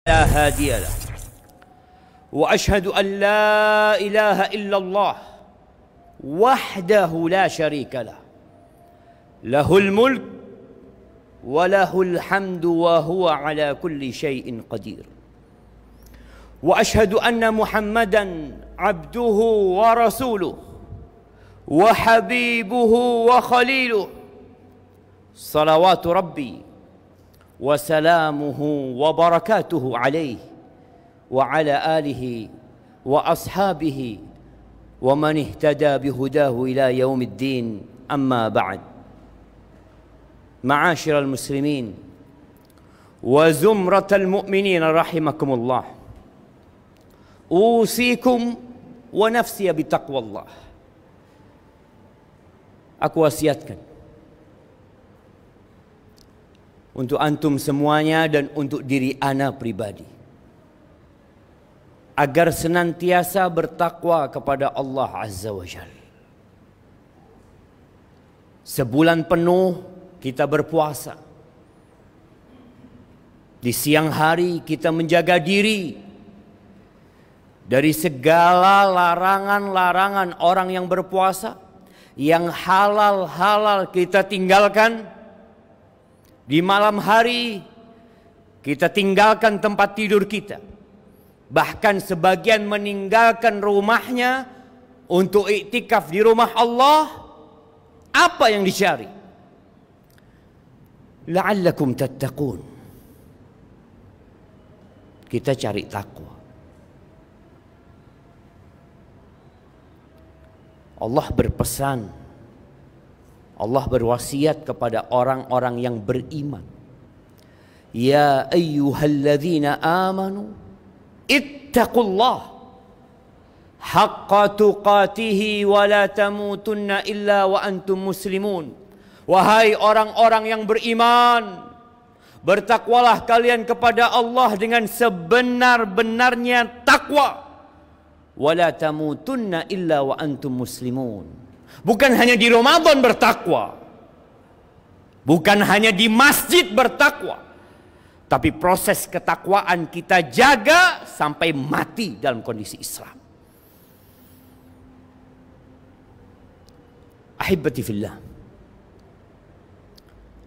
لا هادي له وأشهد أن لا إله إلا الله وحده لا شريك له له الملك وله الحمد وهو على كل شيء قدير وأشهد أن محمدا عبده ورسوله وحبيبه وخليله صلوات ربي وسلامه وبركاته عليه وعلى آله وأصحابه ومن اهتدى بهداه إلى يوم الدين أما بعد معاشر المسلمين وزمرة المؤمنين رحمكم الله أوصيكم ونفسي بتقوى الله. Aku wasiatkan untuk antum semuanya dan untuk diri ana pribadi agar senantiasa bertakwa kepada Allah Azza wa Jalla. Sebulan penuh kita berpuasa. Di siang hari kita menjaga diri dari segala larangan-larangan orang yang berpuasa. Yang halal-halal kita tinggalkan. Di malam hari kita tinggalkan tempat tidur kita. Bahkan sebagian meninggalkan rumahnya untuk iktikaf di rumah Allah. Apa yang dicari? La'allakum tattaqun. Kita cari takwa. Allah berpesan, Allah berwasiat kepada orang-orang yang beriman. Ya ayyuhalladzina amanu ittaqullah haqqa tuqatihi wa la tamutunna illa wa antum muslimun. Wahai orang-orang yang beriman, bertakwalah kalian kepada Allah dengan sebenar-benarnya takwa. Wala tamutunna illa wa antum muslimun. Bukan hanya di Ramadan bertakwa, bukan hanya di masjid bertakwa, tapi proses ketakwaan kita jaga sampai mati dalam kondisi Islam. Ahibbati fillah,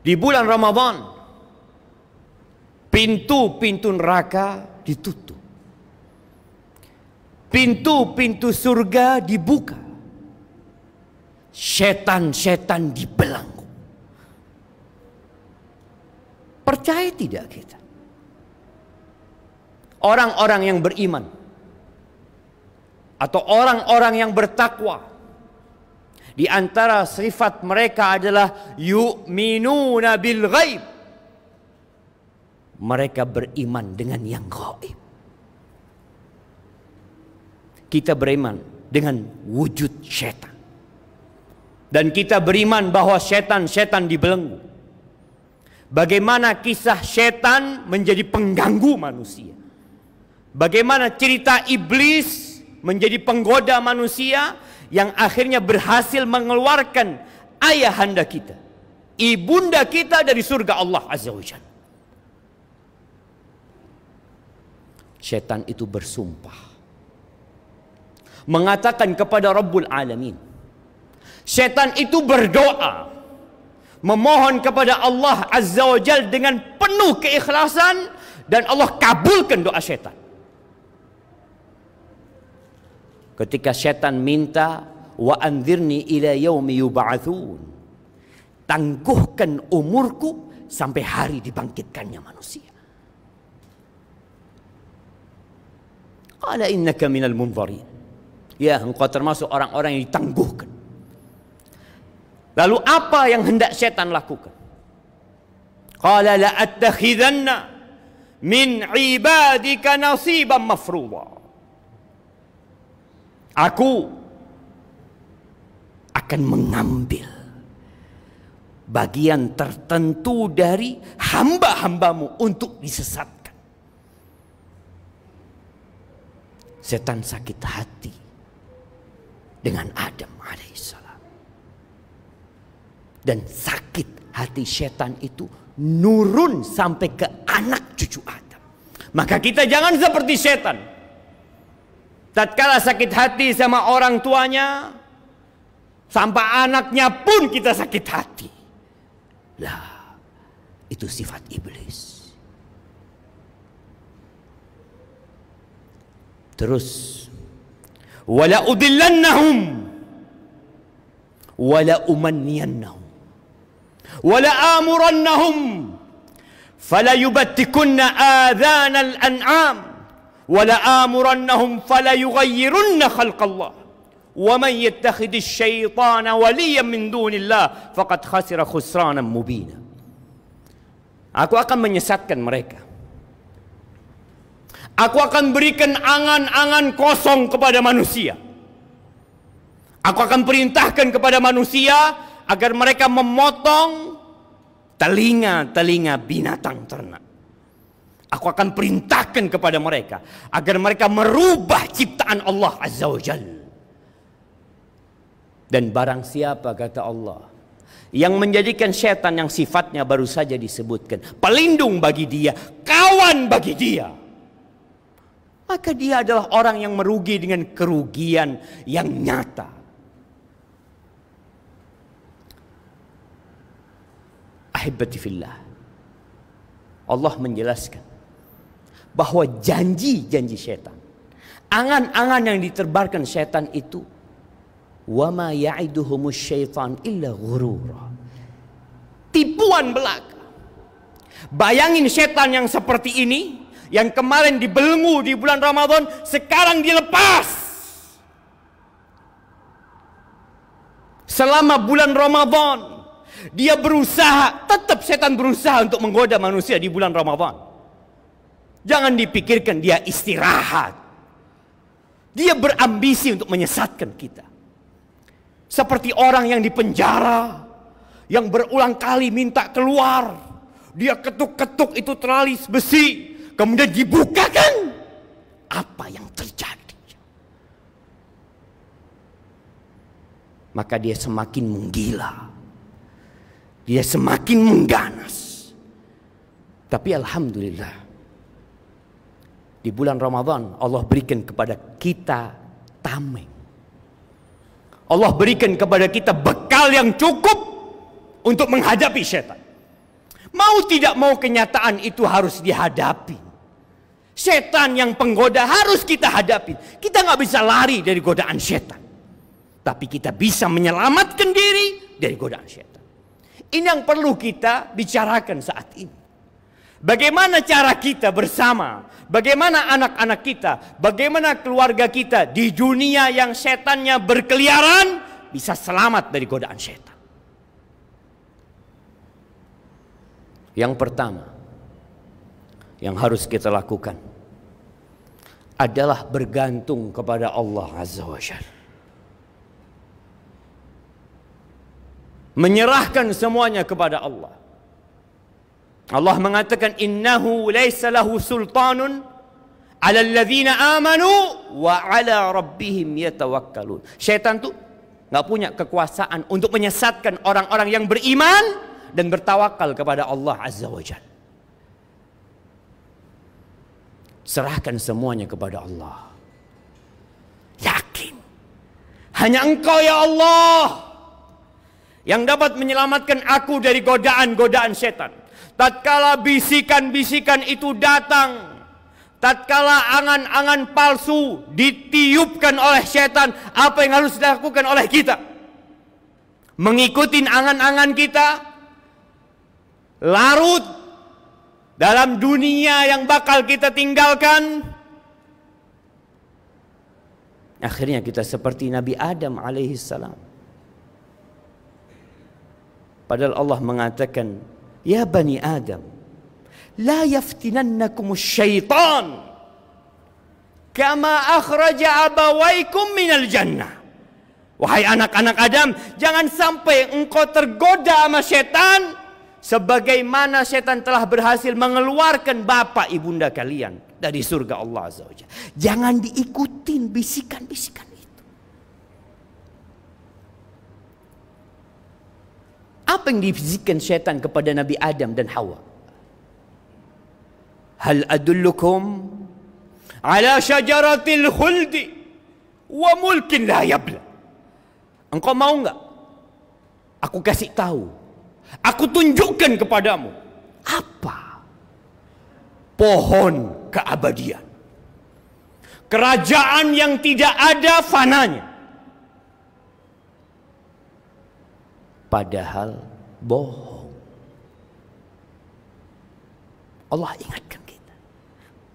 di bulan Ramadan pintu-pintu neraka ditutup. Pintu-pintu surga dibuka. Setan-setan dibelenggu. Percaya tidak kita? Orang-orang yang beriman atau orang-orang yang bertakwa, di antara sifat mereka adalah yu'minuna bil ghaib. Mereka beriman dengan yang gaib. Kita beriman dengan wujud setan. Dan kita beriman bahwa setan-setan dibelenggu. Bagaimana kisah setan menjadi pengganggu manusia. Bagaimana cerita iblis menjadi penggoda manusia yang akhirnya berhasil mengeluarkan ayahanda kita, ibunda kita dari surga Allah Azza wa Jalla. Setan itu bersumpah, mengatakan kepada Rabbul Alamin. Setan itu berdoa, memohon kepada Allah Azza wa Jalla dengan penuh keikhlasan, dan Allah kabulkan doa setan. Ketika setan minta, wa anzirni ila yaumi yub'atsun, tangguhkan umurku sampai hari dibangkitkannya manusia. Qala innaka minal munzarin. Ya, engkau termasuk orang-orang yang ditangguhkan. Lalu apa yang hendak setan lakukan? Qala la attakhidanna min ibadika nasiban mafruḍa. Aku akan mengambil bagian tertentu dari hamba-hambamu untuk disesatkan. Setan sakit hati dengan Adam alaihissalam. Dan sakit hati setan itu nurun sampai ke anak cucu Adam. Maka kita jangan seperti setan. Tatkala sakit hati sama orang tuanya, sampai anaknya pun kita sakit hati. Lah, itu sifat iblis. Terus, wala udillannahum wala umanniyannahum wala amurannahum fala yubattikunna adhanal an'am wala amurannahum fala yughayyirunna khalqallah wa man yattakhidhish syaitana waliyan min dunillah faqad khasira khusranan mubina. Aku akan menyesatkan mereka. Aku akan berikan angan-angan kosong kepada manusia. Aku akan perintahkan kepada manusia agar mereka memotong telinga-telinga binatang ternak. Aku akan perintahkan kepada mereka agar mereka merubah ciptaan Allah Azza wa Jalla. Dan barang siapa, kata Allah, yang menjadikan setan yang sifatnya baru saja disebutkan pelindung bagi dia, kawan bagi dia, maka dia adalah orang yang merugi dengan kerugian yang nyata. Ahibati fillah, Allah menjelaskan bahwa janji-janji setan, angan-angan yang ditebarkan setan itu, wa ma ya'iduhumus syaitan illa ghurura, tipuan belaka. Bayangin setan yang seperti ini, yang kemarin dibelenggu di bulan Ramadan, sekarang dilepas. Selama bulan Ramadan dia berusaha, tetap setan berusaha untuk menggoda manusia di bulan Ramadan. Jangan dipikirkan dia istirahat. Dia berambisi untuk menyesatkan kita. Seperti orang yang dipenjara, yang berulang kali minta keluar. Dia ketuk-ketuk itu teralis besi, kemudian dibukakan. Apa yang terjadi? Maka dia semakin menggila. Dia semakin mengganas. Tapi alhamdulillah, di bulan Ramadan Allah berikan kepada kita tameng. Allah berikan kepada kita bekal yang cukup untuk menghadapi setan. Mau tidak mau kenyataan itu harus dihadapi. Setan yang penggoda harus kita hadapi. Kita nggak bisa lari dari godaan setan. Tapi kita bisa menyelamatkan diri dari godaan setan. Ini yang perlu kita bicarakan saat ini. Bagaimana cara kita bersama, bagaimana anak-anak kita, bagaimana keluarga kita di dunia yang setannya berkeliaran bisa selamat dari godaan setan. Yang pertama yang harus kita lakukan adalah bergantung kepada Allah Azza wa Jalla. Menyerahkan semuanya kepada Allah. Allah mengatakan innahu laisa lahu sultanun 'alal ladzina amanu wa 'ala rabbihim yatawakkalun. Syaitan tuh enggak punya kekuasaan untuk menyesatkan orang-orang yang beriman dan bertawakal kepada Allah Azza wa Jalla. Serahkan semuanya kepada Allah. Yakin hanya Engkau ya Allah yang dapat menyelamatkan aku dari godaan-godaan setan. Tatkala bisikan-bisikan itu datang, tatkala angan-angan palsu ditiupkan oleh setan, apa yang harus dilakukan oleh kita? Mengikuti angan-angan kita, larut dalam dunia yang bakal kita tinggalkan. Akhirnya kita seperti Nabi Adam alaihissalam. Padahal Allah mengatakan, ya Bani Adam, la yaftinannakumus syaitan kama akhraja abawaikum minal jannah. Wahai anak-anak Adam, jangan sampai engkau tergoda sama setan sebagaimana setan telah berhasil mengeluarkan bapak ibunda kalian dari surga Allah Azza wa Jalla. Jangan diikutin bisikan-bisikan. Apa yang dibisikkan syaitan kepada Nabi Adam dan Hawa? Hal adullukum ala syajaratil khuldi wa mulkin la yabla. Engkau mau enggak aku kasih tahu, aku tunjukkan kepadamu apa pohon keabadian, kerajaan yang tidak ada fananya. Padahal bohong. Allah ingatkan kita.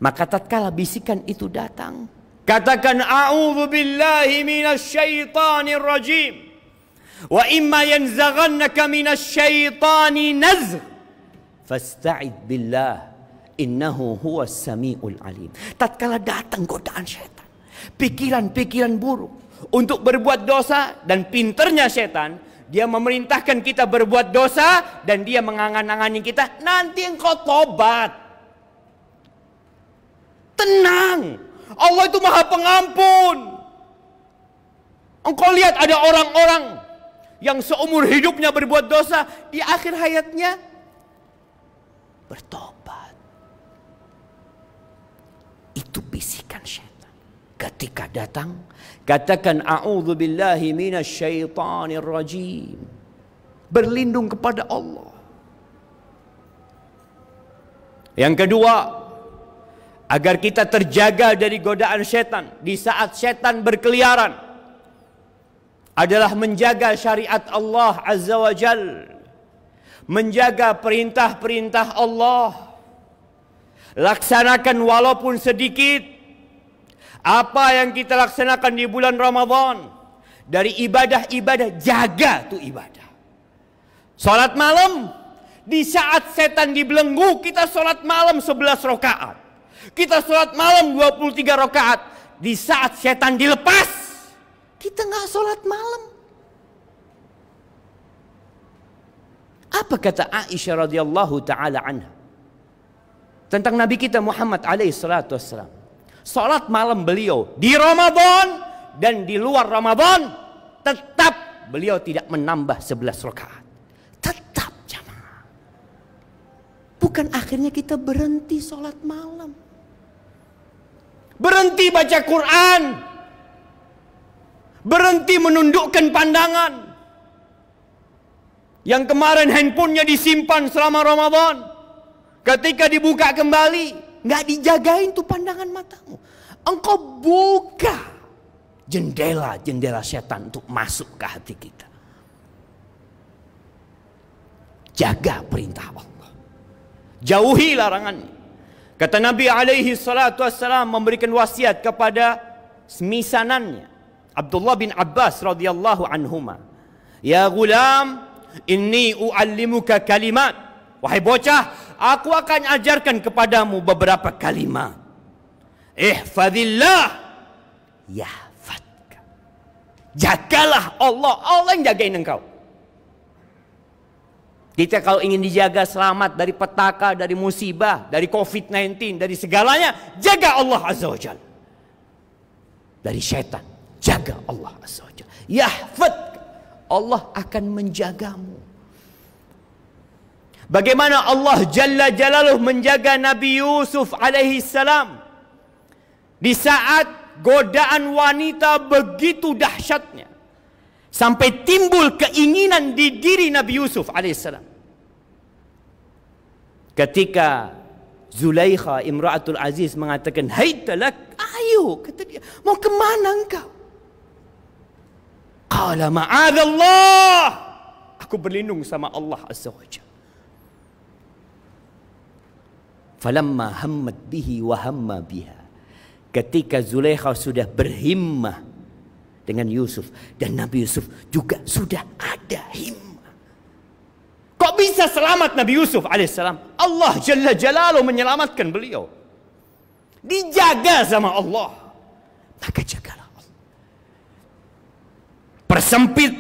Maka tatkala bisikan itu datang, katakan a'udzu billahi minasyaitonir rajim. Wa imma yanzaghannaka minasyaitani nazgh fasta'id billah innahu huwas samiul alim. Tatkala datang godaan syaitan, pikiran-pikiran buruk untuk berbuat dosa, dan pinternya syaitan, dia memerintahkan kita berbuat dosa dan dia mengangan-angani kita, nanti engkau tobat. Tenang, Allah itu Maha Pengampun. Engkau lihat ada orang-orang yang seumur hidupnya berbuat dosa, di akhir hayatnya bertobat. Itu bisikan syaitan. Ketika datang, katakan a'udzu billahi minasyaitonir rajim. Berlindung kepada Allah. Yang kedua, agar kita terjaga dari godaan syaitan di saat syaitan berkeliaran, adalah menjaga syariat Allah Azza wa Jal, menjaga perintah-perintah Allah. Laksanakan walaupun sedikit apa yang kita laksanakan di bulan Ramadan dari ibadah-ibadah, jaga tuh ibadah. Salat malam, di saat setan dibelenggu, kita salat malam 11 rakaat. Kita salat malam 23 rakaat. Di saat setan dilepas, kita nggak salat malam. Apa kata Aisyah radhiyallahu taala anha tentang Nabi kita Muhammad alaihi salatu wassalam? Salat malam beliau di Ramadan dan di luar Ramadan tetap beliau tidak menambah 11 rakaat. Tetap jamaah. Bukan akhirnya kita berhenti salat malam, berhenti baca Quran, berhenti menundukkan pandangan. Yang kemarin handphonenya disimpan selama Ramadan, ketika dibuka kembali nggak dijagain tuh pandangan matamu. Engkau buka jendela-jendela setan untuk masuk ke hati kita. Jaga perintah Allah, jauhi larangannya. Kata Nabi alaihi salatu wassalam memberikan wasiat kepada semisanannya Abdullah bin Abbas radhiyallahu anhuma, ya gulam, inni uallimuka kalimat. Wahai bocah, aku akan ajarkan kepadamu beberapa kalimat. Ihfazillah yahfadka. Jagalah Allah, Allah yang jagain engkau. Kita kalau ingin dijaga selamat dari petaka, dari musibah, dari COVID-19, dari segalanya, jaga Allah Azza wa Jalla. Dari syaitan, jaga Allah Azza wa Jalla. Yahfadka, Allah akan menjagamu. Bagaimana Allah Jalla Jalaluh menjaga Nabi Yusuf alaihi salam di saat godaan wanita begitu dahsyatnya, sampai timbul keinginan di diri Nabi Yusuf alaihissalam. Ketika Zulaikha Imra'atul Aziz mengatakan, "Haytalak, ayo," kata dia, "mau kemana engkau?" Qala ma'adzallah, aku berlindung sama Allah Azza wa Jalla. Falamma hammat bihi wa hamma biha, ketika Zulaikha sudah berhimmah dengan Yusuf, dan Nabi Yusuf juga sudah ada himmah. Kok bisa selamat Nabi Yusuf alaihissalam? Allah Jalla Jalaluh menyelamatkan beliau. Dijaga sama Allah. Maka jagalah Allah. Persempit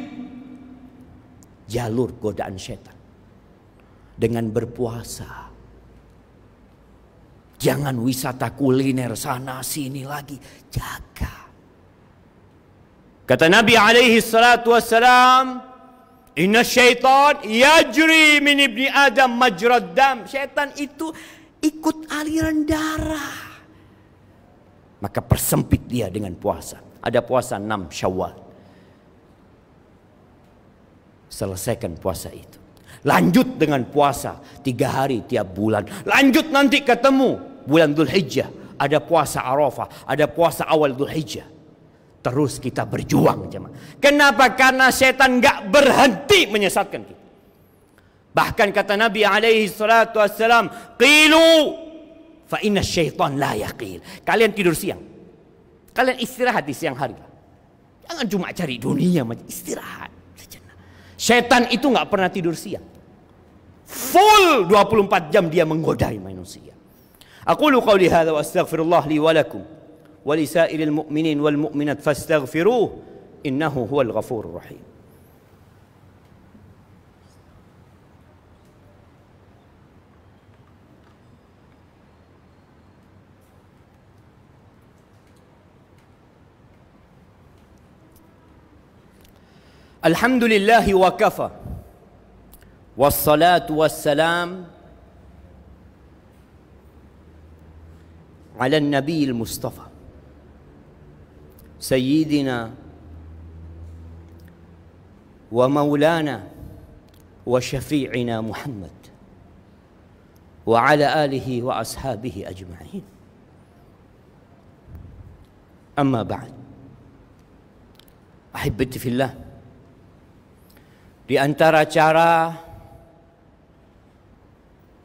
jalur godaan syaitan dengan berpuasa. Jangan wisata kuliner sana sini lagi. Jaga. Kata Nabi alaihi salatu wassalam, inna syaitan yajri min ibni Adam majrad dam. Syaitan itu ikut aliran darah. Maka persempit dia dengan puasa. Ada puasa 6 Syawal. Selesaikan puasa itu. Lanjut dengan puasa 3 hari tiap bulan. Lanjut nanti ketemu bulan Dzulhijjah. Ada puasa Arafah. Ada puasa awal Dzulhijjah. Terus kita berjuang, jemaah. Kenapa? Karena setan gak berhenti menyesatkan kita. Bahkan kata Nabi alaihi salatu wassalam, qilu fa inna syaitan la yaqil. Kalian tidur siang. Kalian istirahat di siang hari. Jangan cuma cari dunia, istirahat. Syaitan itu nggak pernah tidur siang. Full 24 jam dia menggodai manusia. Aqulu qawli hadza wa astaghfirullah li wa lakum wa li sa'iril mu'minin wal mu'minat fastaghfiruh innahu huwal ghafurur rahim. Alhamdulillahi wa kafa. Wassalatu wassalam ala nabiyil mustafa sayyidina wa maulana wa syafi'ina Muhammad wa ala alihi wa ashabihi ajma'in. Amma ba'd. Ahibbati fillah. Di antara cara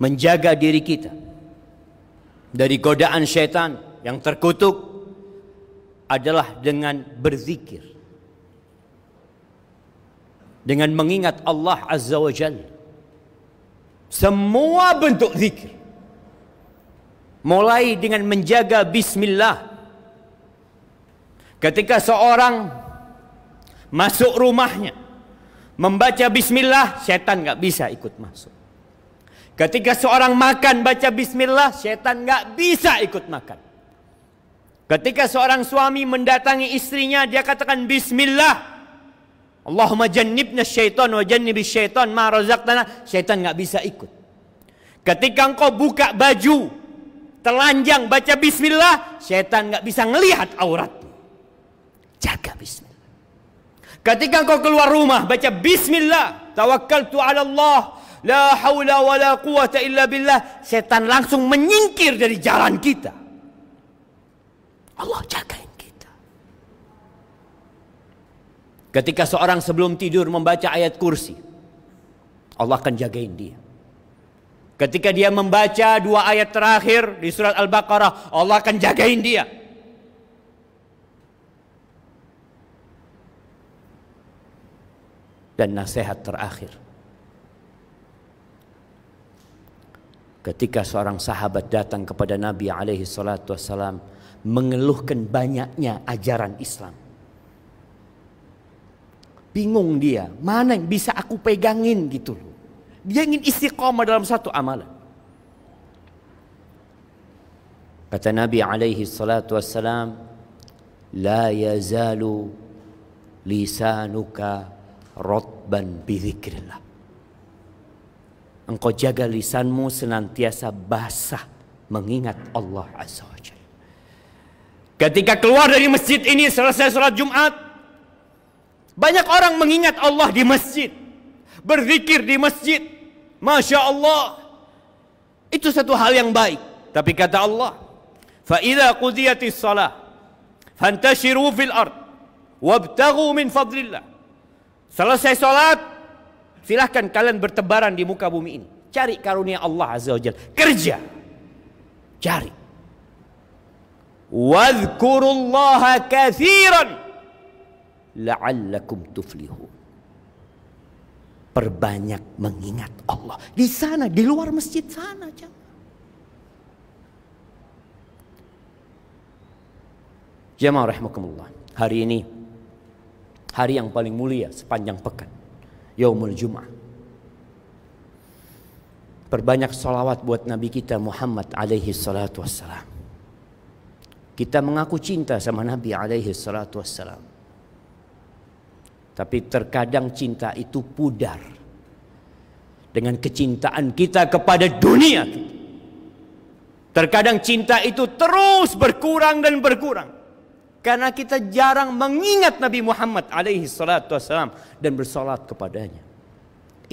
menjaga diri kita dari godaan syaitan yang terkutuk adalah dengan berzikir, dengan mengingat Allah Azza wa Jalla. Semua bentuk zikir, mulai dengan menjaga bismillah. Ketika seorang masuk rumahnya membaca bismillah, setan nggak bisa ikut masuk. Ketika seorang makan baca bismillah, setan nggak bisa ikut makan. Ketika seorang suami mendatangi istrinya, dia katakan bismillah. Allahumma jannibna syaitan wa jannibis syaitan ma razaqtana, setan nggak bisa ikut. Ketika engkau buka baju, telanjang baca bismillah, setan nggak bisa ngelihat auratmu. Jaga bismillah. Ketika engkau keluar rumah baca bismillah, tawakkaltu ala Allah, la haula wa la quwata illa billah, setan langsung menyingkir dari jalan kita. Allah jagain kita. Ketika seorang sebelum tidur membaca ayat kursi, Allah akan jagain dia. Ketika dia membaca 2 ayat terakhir di surat Al-Baqarah, Allah akan jagain dia. Dan nasihat terakhir, ketika seorang sahabat datang kepada Nabi alaihi salatu wassalam mengeluhkan banyaknya ajaran Islam. Bingung dia, mana yang bisa aku pegangin gitu loh. Dia ingin istiqamah dalam satu amalan. Kata Nabi alaihi salatu wassalam, la yazalu lisanuka rotban bizikrillah. Engkau jaga lisanmu senantiasa basah mengingat Allah Azza wa Jalla. Ketika keluar dari masjid ini selesai sholat Jumat, banyak orang mengingat Allah di masjid, berzikir di masjid. Masya Allah, itu satu hal yang baik. Tapi kata Allah, fa idza qudiyatis shalah fantashiru fil ard wabtaghu min fadlillah. Selesai sholat, silahkan kalian bertebaran di muka bumi ini. Cari karunia Allah Azza wa Jalla. Kerja. Cari. Wadhkurullaha katsiran la'allakum tuflihun. Perbanyak mengingat Allah. Di sana, di luar masjid sana. Jamaah rahimakumullah. Hari ini hari yang paling mulia sepanjang pekan, Yaumul Jum'ah. Perbanyak salawat buat Nabi kita Muhammad alaihi salatu wassalam. Kita mengaku cinta sama Nabi alaihi salatu wassalam. Tapi terkadang cinta itu pudar dengan kecintaan kita kepada dunia. Terkadang cinta itu terus berkurang dan berkurang karena kita jarang mengingat Nabi Muhammad alaihi salatu wassalam dan bersalat kepadanya.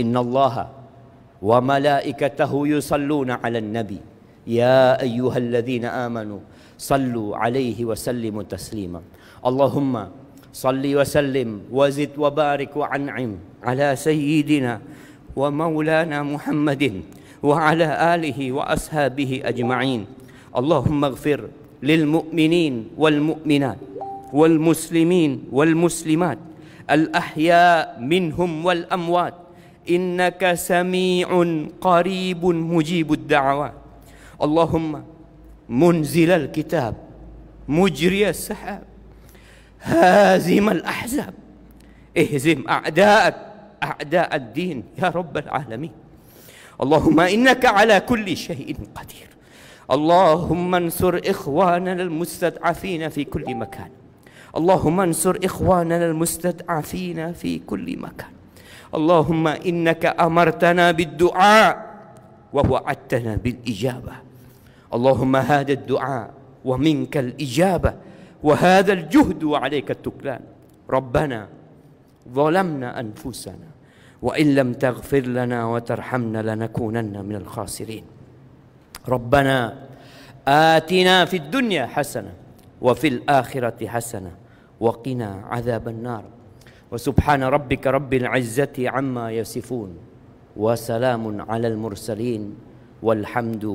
Innallaha wa malaikatahu yusalluna 'alan nabi ya ayyuhalladzina amanu sallu 'alaihi wa sallimu taslima. Allahumma salli wa sallim wa zid wa barik wa an'im ala sayyidina wa maulana Muhammadin wa ala alihi wa ashabihi ajma'in. Allahumma ighfir lil mu'minin wal mu'minat wal muslimin wal muslimat al ahya minhum wal amwat innaka sami'un qaribun mujibud da'awat. Allahumma munzilal kitab mujriyas sahab hazimal ahzab ihzim a'da'ak a'da'ad din ya rabbal alamin. Allahumma innaka ala kulli syai'in qadir. Allahumma ansur ikhwanana al-mustad'afina fi kulli makan. Allahumma ansur ikhwanana al-mustad'afina fi kulli makan. Allahumma innaka amartana bid-du'a wa wa'adtana bil-ijabah. Allahumma hadha ad-du'a wa minka al-ijabah wa hadha al-juhd wa 'alayka at-tuklan. Rabbana zalamna anfusana وإن لم تغفر لنا وترحمنا لنكونن من الخاسرين. ربنا آتنا في الدنيا حسنة وفي الآخرة حسنة وقنا عذاب النار. وسبحان ربك رب العزة عما يصفون وسلام على المرسلين والحمد